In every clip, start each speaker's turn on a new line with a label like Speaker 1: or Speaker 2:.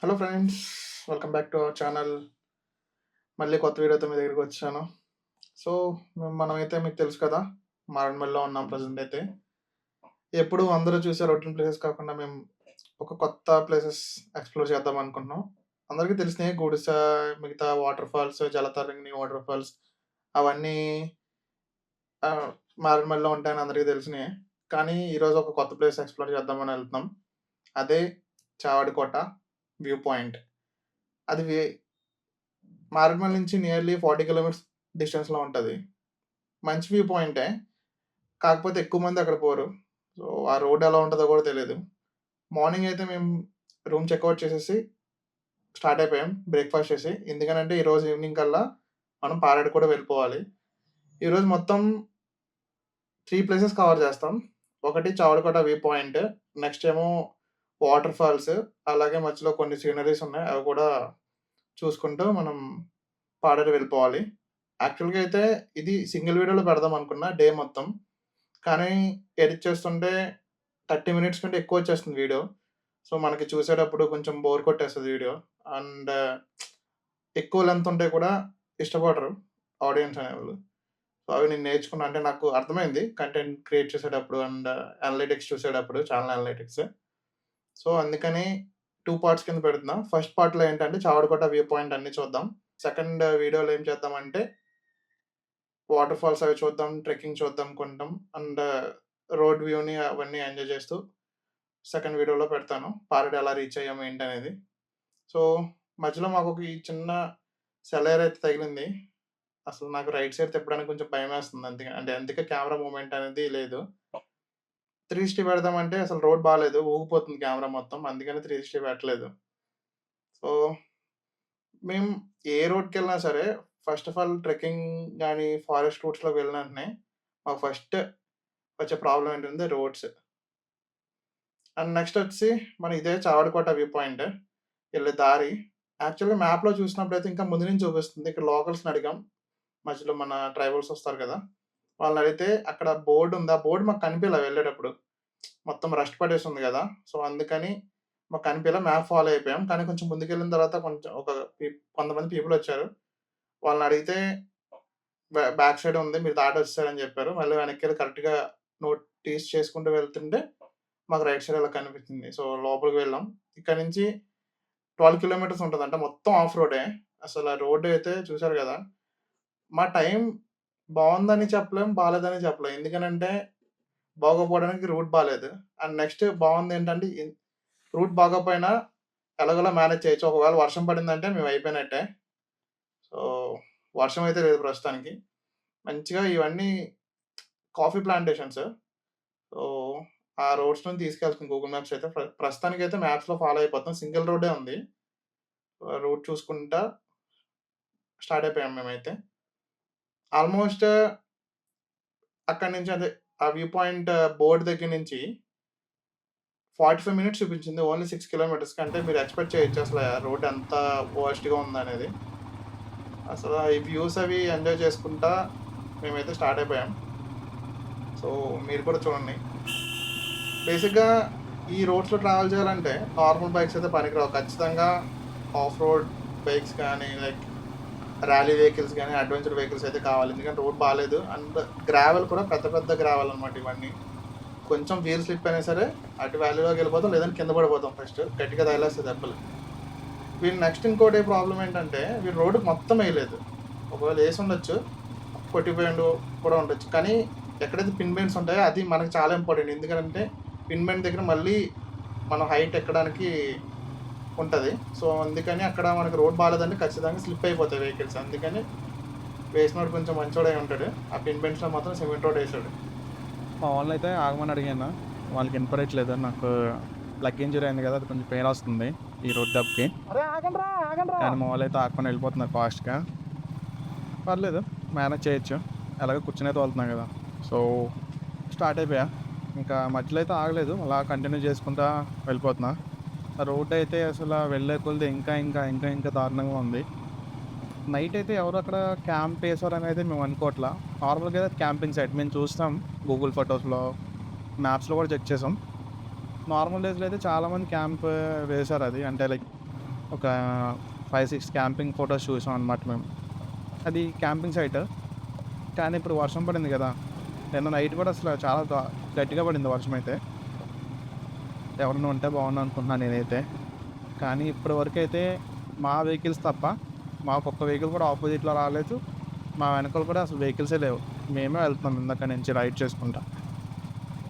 Speaker 1: Hello friends, welcome back to our channel. మళ్ళీ కొత్త వీడియోతో మీ దగ్గరికి వచ్చాను. సో, మనమైతే మీకు తెలుసు కదా, మారేడుమల్లిలో ఉన్నాం ప్రెజెంట్ అయితే. ఎప్పుడు అందరూ చూసే రొటీన్ ప్లేసెస్ కాకుండా మేము ఒక కొత్త ప్లేసెస్ ఎక్స్‌ప్లోర్ చేద్దాం అనుకుంటున్నాం. అందరికీ తెలిసినయే గుడిస, మిగతా waterfalls, Jalatarangini waterfalls అవన్నీ ఆహ్, మారేడుమల్లిలో ఉంటాయని అందరికీ తెలిసినయే. కానీ ఈరోజు ఒక కొత్త ప్లేస్ ఎక్స్‌ప్లోర్ చేద్దామని ఎళ్తున్నాం. అదే చావడికోట వ్యూ పాయింట్. అది మారేడుమల్లి నుంచి నియర్లీ 40 కిలోమీటర్స్ డిస్టెన్స్‌లో ఉంటది. మంచి వ్యూ పాయింటే. కాకపోతే ఎక్కువ మంది అక్కడ పోరు. సో, ఆ రోడ్ ఎలా ఉంటదో కూడా తెలీదు. మార్నింగ్ అయితే మేము రూమ్ చెక్‌ఔట్ చేసేసి స్టార్ట్ అయిపోయాం బ్రేక్‌ఫాస్ట్ చేసి. ఎందుకనంటే ఈరోజు ఈవినింగ్ కల్లా మనం పారాడు కూడా వెళ్ళిపోవాలి. ఈరోజు మొత్తం 3 ప్లేసెస్ కవర్ చేస్తాం. ఒకటి చావడికోట వ్యూ పాయింట్. నెక్స్ట్ ఏమో వాటర్ ఫాల్స్. అలాగే మధ్యలో కొన్ని సీనరీస్ ఉన్నాయి. అవి కూడా చూసుకుంటూ మనం పాడేరు వెళ్ళిపోవాలి. యాక్చువల్‌గా అయితే ఇది సింగిల్ వీడియోలో పెడదాం అనుకున్నా డే మొత్తం. కానీ ఎడిట్ చేస్తుంటే 30 మినిట్స్ కంటే ఎక్కువొచ్చేస్తుంది వీడియో. సో, మనకి చూసేటప్పుడు కొంచెం బోర్ కొట్టేస్తది వీడియో. అండ్ ఎక్కువ లెంత్ ఉంటే కూడా ఇష్టపడరు ఆడియన్స్ అనేవాళ్ళు. సో, అవి నేను నేర్చుకున్నా. అంటే నాకు అర్థమైంది కంటెంట్ క్రియేట్ చేసేటప్పుడు అండ్ అనలిటిక్స్ చూసేటప్పుడు, ఛానల్ అనలిటిక్స్. సో, అందుకని 2 పార్ట్స్ కింద పెడుతున్నా. ఫస్ట్ పార్ట్‌లో ఏంటంటే చావడికోట వ్యూ పాయింట్ అన్నీ చూద్దాం. సెకండ్ వీడియోలో ఏం చేద్దామంటే వాటర్ ఫాల్స్ అవి చూద్దాం, ట్రెక్కింగ్ చూద్దాం కొంటాం. అండ్ రోడ్ వ్యూని అవన్నీ ఎంజాయ్ చేస్తూ సెకండ్ వీడియోలో పెడతాను. పారడి ఎలా రీచ్ అయ్యాము ఏంటనేది. సో, మధ్యలో మాకొక ఈ చిన్న సెలయేరు అయితే తగిలింది. అసలు నాకు రైట్ సైడ్ తిప్పడానికి కొంచెం భయమేస్తుంది. అందుకే కెమెరా మూవ్‌మెంట్ అనేది లేదు. 360 పెడదామంటే అసలు రోడ్ బాలేదు. ఊగిపోతుంది కెమెరా మొత్తం. అందుకని 360 పెట్టలేదు. సో, మేము ఏ రోడ్‌కెళ్ళినా సరే ఫస్ట్ ఆఫ్ ఆల్ ట్రెక్కింగ్ గాని, ఫారెస్ట్ రూట్స్‌లోకి వెళ్ళిన వెంటనే మాకు ఫస్ట్ వచ్చే ప్రాబ్లమ్ ఏంటంటే రోడ్స్. అండ్ నెక్స్ట్ వచ్చి మన ఇదే చావడికోట వ్యూ పాయింట్ ఎళ్ళే దారి. యాక్చువల్‌గా మ్యాప్‌లో చూసినప్పుడైతే ఇంకా ముందు నుంచి చూపిస్తుంది. ఇక్కడ లోకల్స్‌ని అడిగాం. మధ్యలో మన ట్రైబల్స్ వస్తారు కదా! వాళ్ళనడిగితే అక్కడ బోర్డ్ ఉంది. ఆ బోర్డ్ మాకు కనిపియలే వెళ్ళేటప్పుడు. మొత్తం రస్ట్ పడేసి ఉంది గదా! సో, అందుకని మాకు కనిపియలే. మ్యాప్ ఫాలో అయిపోయాం. కానీ కొంచెం ముందుకెళ్ళిన తర్వాత కొంచెం కొంతమంది పీపుల్ వచ్చారు. వాళ్ళనడిగితే బ్యాక్ సైడే ఉంది. మీరు దాటొచ్చేసారని జెప్పారు. మళ్ళీ వెనక్కెళ్ళి కరెక్ట్‌గా నోటీస్ చేసుకుంటూ వెళ్తుంటే మాకు రైట్ సైడ్ అలా కనిపించింది. సో, లోపలికి వెళ్ళాం. ఇక్కడి నుంచి 12 కిలోమీటర్స్ ఉంటదంట. మొత్తం ఆఫ్ రోడే. అసల రోడ్ అయితే చూసారు గదా! మా టైం బావుందని చెప్పలేం, బాలేదని చెప్పలేం. ఎందుకనంటే బాగోపోవడానికి రూట్ బాలేదు. అండ్ నెక్స్ట్ బావుందేంటంటే రూట్ బాగోపోయినా ఎలాగోలా మేనేజ్ చేయొచ్చు. ఒకవేళ వర్షం పడిందంటే మేము అయిపోయినట్టే. సో, వర్షం అయితే లేదు ప్రస్తుతానికి. మంచిగా ఇవన్నీ కాఫీ ప్లాంటేషన్స్. సో, ఆ రోడ్స్‌లోని తీసుకెళ్తుంది గూగుల్ మ్యాప్స్ అయితే. ప్రస్తుతానికైతే మ్యాప్స్‌లో ఫాలో అయిపోతున్నాం. సింగిల్ రోడ్డే ఉంది. రూట్ చూసుకుంటా స్టార్ట్ అయిపోయాం మేమైతే. ఆల్‌మోస్ట్ అక్కడి నుంచి అదే ఆ వ్యూ పాయింట్ బోర్డ్ దగ్గర నుంచి 45 మినిట్స్ చూపించింది. ఓన్లీ 6 కిలోమీటర్స్‌కి. అంటే మీరు ఎక్స్‌పెక్ట్ చేయొచ్చు అసల రోడ్ ఎంత వరస్ట్‌గా ఉందనేది. అసల ఈ వ్యూస్ అవి ఎంజాయ్ చేసుకుంటా మేమైతే స్టార్ట్ అయిపోయాం. సో, మీరు కూడా చూడండి. బేసిక్‌గా ఈ రోడ్స్‌లో ట్రావెల్ చేయాలంటే నార్మల్ బైక్స్ అయితే పనికిరావు. ఖచ్చితంగా ఆఫ్ రోడ్ బైక్స్ కానీ, లైక్ ర్యాలీ వెహికల్స్ గాని, అడ్వెంచర్ వెహికల్స్ అయితే కావాలి. ఎందుకంటే రోడ్ బాలేదు. అండ్ గ్రావెల్ కూడా పెద్ద పెద్ద గ్రావెల్ అన్నమాట ఇవన్నీ. కొంచెం వీల్ స్లిప్ అయినా సరే అటు వ్యాలీలోకి వెళ్ళిపోతాం. లేదంటే కింద పడిపోతాం ఫస్ట్. గట్టిగా తగిలేస్తాయి దెబ్బలు. వీళ్ళు నెక్స్ట్ ఇంకోటి ప్రాబ్లమ్ ఏంటంటే వీళ్ళు రోడ్డుకి మొత్తం ఎయలేదు. ఒకవేళ యేసుండొచ్చు. కొట్టిపోయిండు కూడా ఉండొచ్చు. కానీ ఎక్కడైతే పిన్ బెండ్స్ ఉంటాయో అది మనకు చాలా ఇంపార్టెంట్. ఎందుకంటే పిన్ బెండ్ దగ్గర మళ్ళీ మనం హైట్ ఎక్కడానికి ఉంటది. సో, అందుకని అక్కడ మనకు రోడ్ బాలేదంటే ఖచ్చితంగా స్లిప్ అయిపోతాయి వెహికల్స్. అందుకని వేసినోడు కొంచెం మంచోడై ఉంటాడు. ఆ పిన్ బెండ్స్‌లో మాత్రం సిమెంట్ రోడ్ యేసాడు.
Speaker 2: మా వాళ్ళనైతే ఆగమని అడిగాను. వాళ్ళకి వినపడట్లేదు. నాకు లెగ్ ఇంజ్యూరీ అయింది కదా! అది కొంచెం పెయిన్ వస్తుంది ఈ రోడ్ దెబ్బకి. కానీ మా వాళ్ళైతే ఆగకుండా వెళ్ళిపోతున్నారు ఫాస్ట్‌గా. పర్లేదు మేనేజ్ చేయొచ్చు. ఎలాగో కూర్చొనే తోలుతున్నాం కదా! సో, స్టార్ట్ అయిపోయా. ఇంకా మధ్యలో అయితే ఆగలేదు. అలా కంటిన్యూ చేసుకుంటా వెళ్ళిపోతున్నా. ఆ రోడ్ అయితే అసల వెళ్ళే కొలది ఇంకా దారుణంగా ఉంది. నైట్ అయితే ఎవరు అక్కడ క్యాంప్ వేసారనైతే మేము అనుకోవట్లా. నార్మల్‌గా క్యాంపింగ్ సైట్ మేము చూస్తాం గూగుల్ ఫోటోస్‌లో, మ్యాప్స్‌లో కూడా చెక్ చేసాం. నార్మల్ డేస్‌లో అయితే చాలామంది క్యాంప్ వేశారది. అంటే లైక్ ఒక 5-6 క్యాంపింగ్ ఫొటోస్ చూసాం అనమాట మేము. అది క్యాంపింగ్ సైట్. కానీ ఇప్పుడు వర్షం పడింది కదా! నిన్న నైట్ కూడా అసలు చాలా గట్టిగా పడింది వర్షం అయితే. ఎవరైనా ఉంటే బాగుండు అనుకుంటున్నాను నేనైతే. కానీ ఇప్పటి వరకైతే మా వెహికల్స్ తప్ప మాకొక్క వెహికల్ కూడా ఆపోజిట్లో రాలేదు. మా వెనకాల కూడా అసలు వెహికల్సే లేవు. మేమే వెళ్తున్నాం ఇందాక నుంచి రైడ్ చేసుకుంటా.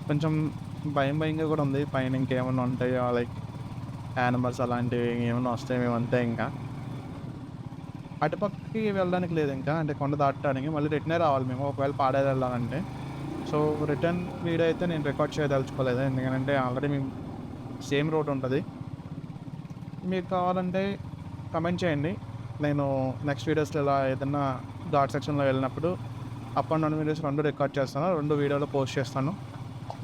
Speaker 2: కొంచెం భయంగా కూడా ఉంది. పైన ఇంకేమన్నా ఉంటాయో లైక్ యానిమల్స్ అలాంటివి ఏమన్నా వస్తాయేమో అంతే ఇంకా. అటుపక్కకి వెళ్ళడానికి లేదు ఇంకా. అంటే కొండ దాటడానికి మళ్ళీ రిటర్నే రావాలి మేము ఒకవేళ పాడేరు వెళ్ళాలంటే. సో రిటర్న్ వీడియో అయితే నేను రికార్డ్ చేయదలుచుకోలేదు. ఎందుకంటే ఆల్రెడీ మేము సేమ్ రోడ్ ఉంటుంది. మీకు కావాలంటే కమెంట్ చేయండి. నేను నెక్స్ట్ వీడియోస్లో ఇలా ఏదన్నా ఘాట్ సెక్షన్లో వెళ్ళినప్పుడు up and down videos 2 record చేస్తాను. 2 వీడియోలో పోస్ట్ చేస్తాను.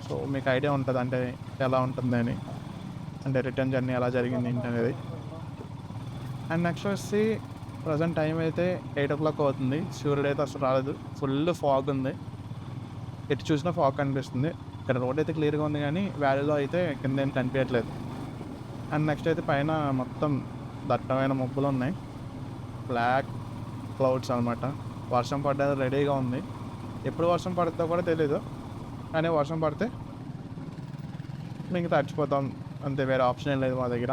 Speaker 2: సో మీకు ఐడియా ఉంటుంది అంటే ఎలా ఉంటుంది అని, అంటే రిటర్న్ జర్నీ ఎలా జరిగింది ఏంటి అనేది. అండ్ నెక్స్ట్ వచ్చి ప్రజెంట్ టైం అయితే 8 o'clock అవుతుంది. సూర్యుడు అయితే అసలు రాలేదు. ఫుల్ ఫాగ్ ఉంది. ఎటు చూసినా ఫాగ్ కనిపిస్తుంది. ఇక్కడ రోడ్ అయితే క్లియర్గా ఉంది కానీ వ్యాలీలో అయితే కింద ఏం కనిపించట్లేదు. అండ్ నెక్స్ట్ అయితే పైన మొత్తం దట్టమైన మబ్బులు ఉన్నాయి. బ్లాక్ క్లౌడ్స్ అనమాట. వర్షం పడ్డది రెడీగా ఉంది. ఎప్పుడు వర్షం పడుతుందో కూడా తెలీదు. కానీ వర్షం పడితే మిగతా తడిచిపోతాం అంతే, వేరే ఆప్షన్ ఏం లేదు మా దగ్గర.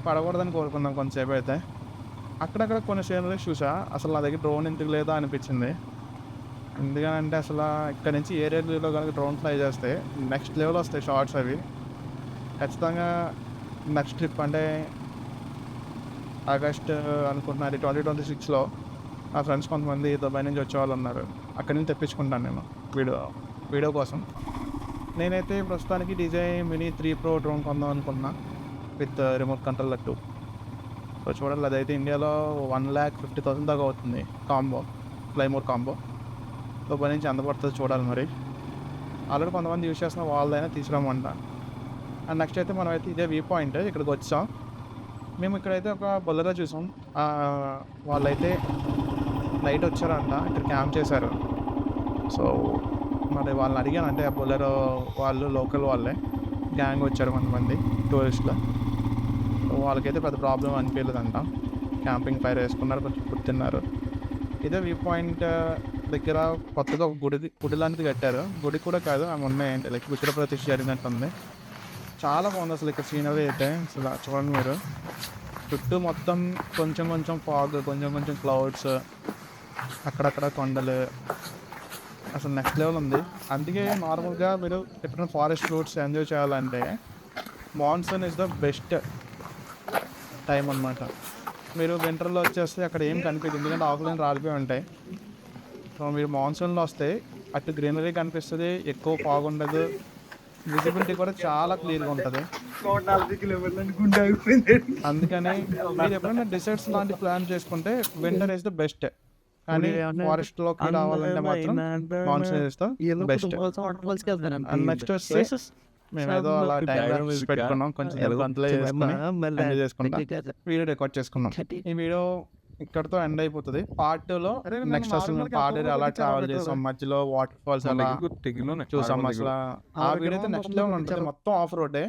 Speaker 2: పడకూడదని కోరుకుందాం కొంతసేపు అయితే. అక్కడక్కడ కొన్ని సీనరీ చూసా. అసలు నా దగ్గర డ్రోన్ ఎందుకు లేదా అనిపించింది. ఎందుకంటే అసలు ఇక్కడ నుంచి ఏరియాలో కనుక డ్రోన్ ఫ్లై చేస్తే నెక్స్ట్ లెవెల్ వస్తాయి షార్ట్స్ అవి. ఖచ్చితంగా నెక్స్ట్ ట్రిప్ అంటే ఆగస్ట్ అనుకుంటున్నారు 2026లో నా ఫ్రెండ్స్ కొంతమంది దుబాయ్ నుంచి వచ్చేవాళ్ళు ఉన్నారు. అక్కడి నుంచి తెప్పించుకుంటాను నేను వీడియో కోసం. నేనైతే ప్రస్తుతానికి DJI Mini 3 Pro డ్రోన్ కొందాం అనుకున్నా విత్ రిమోట్ కంట్రోల్ 2. సో చూడాలి, అదైతే ఇండియాలో 1,50,000 దాకా అవుతుంది combo, fly mode combo. Dubai నుంచి ఎంత పడుతుందో చూడాలి మరి. ఆల్రెడీ కొంతమంది యూజ్ చేస్తున్న వాళ్ళదైనా తీసుకురామంట. అండ్ నెక్స్ట్ అయితే మనం అయితే ఇదే వ్యూ పాయింట్ ఇక్కడికి వచ్చాం. మేము ఇక్కడైతే ఒక బొలెరో చూసాం. వాళ్ళైతే నైట్ వచ్చారంట, ఇక్కడ క్యాంప్ చేశారు. సో మరి వాళ్ళని అడిగాను, అంటే ఆ బొలెరో వాళ్ళు లోకల్ వాళ్ళే గ్యాంగ్ వచ్చారు కొంతమంది టూరిస్టులు. వాళ్ళకైతే పెద్ద ప్రాబ్లం అనిపించలేదంట. క్యాంపింగ్ ఫైర్ వేసుకున్నారు, కొంచెం ఫుడ్ తిన్నారు. ఇదే వ్యూ పాయింట్ దగ్గర కొత్తగా ఒక గుడి లాంటిది కట్టారు. గుడి కూడా కాదు, ఆమె ఉన్నాయంటే లైక్ విగ్రహ ప్రతిష్ఠ జరిగినట్టుంది. చాలా బాగుంది అసలు ఇక్కడ సీనరీ అయితే. అసలు చూడండి మీరు, చుట్టూ మొత్తం కొంచెం ఫాగ్, కొంచెం క్లౌడ్స్, అక్కడక్కడ కొండలు, అసలు నెక్స్ట్ లెవెల్ ఉంది. అందుకే నార్మల్గా మీరు ఎప్పుడైనా ఫారెస్ట్ రూట్స్ ఎంజాయ్ చేయాలంటే monsoon is the best time అనమాట. మీరు వింటర్లో వచ్చేస్తే అక్కడ ఏం కనిపించదు, ఎందుకంటే ఆకులను రాలిపోయి ఉంటాయి. సో మీరు మాన్సూన్లో వస్తే అటు గ్రీనరీ కనిపిస్తుంది, ఎక్కువ ఫాగ్ ఉండదు, విజిబిలిటీ కూడా చాలా క్లియర్గా ఉంటుంది. అందుకని మీరు ఎప్పుడైనా డిసర్ట్స్ లాంటి ప్లాన్ చేసుకుంటే వింటర్ ఇస్ ద బెస్ట్. కానీ ఫారెస్ట్లోకి రావాలంటే మాత్రం monsoon is the best. And next వస్తే మేమేదో అలా టైం పెట్టుకున్నాం, కొంచెం చేసుకుంటాం, వీడియో రికార్డ్ చేసుకున్నాం. ఈ వీడియో ఇక్కడతో ఎండ్ అయిపోతుంది. పార్ట్ 2లో నెక్స్ట్ అసలు మేము పాడేరు అలా ట్రావెల్ చేసాం, మధ్యలో వాటర్ ఫాల్స్ అలా చూసాం. అసలు ఆ వీడియో అయితే నెక్స్ట్ లెవెల్ ఉంటుంది. మొత్తం ఆఫ్ రోడ్డే,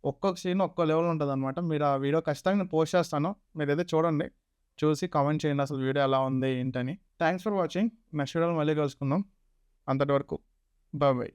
Speaker 2: ఒక్కొక్క సీన్ ఒక్కో లెవెల్ ఉంటుంది అనమాట. మీరు ఆ వీడియో ఖచ్చితంగా నేను పోస్ట్ చేస్తాను, మీరు అయితే చూడండి, చూసి కామెంట్ చేయండి అసలు వీడియో ఎలా ఉంది ఏంటని. Thanks for watching. నెక్స్ట్ వీడియోలో మళ్ళీ కలుసుకుందాం. అంతటి వరకు బాయ్.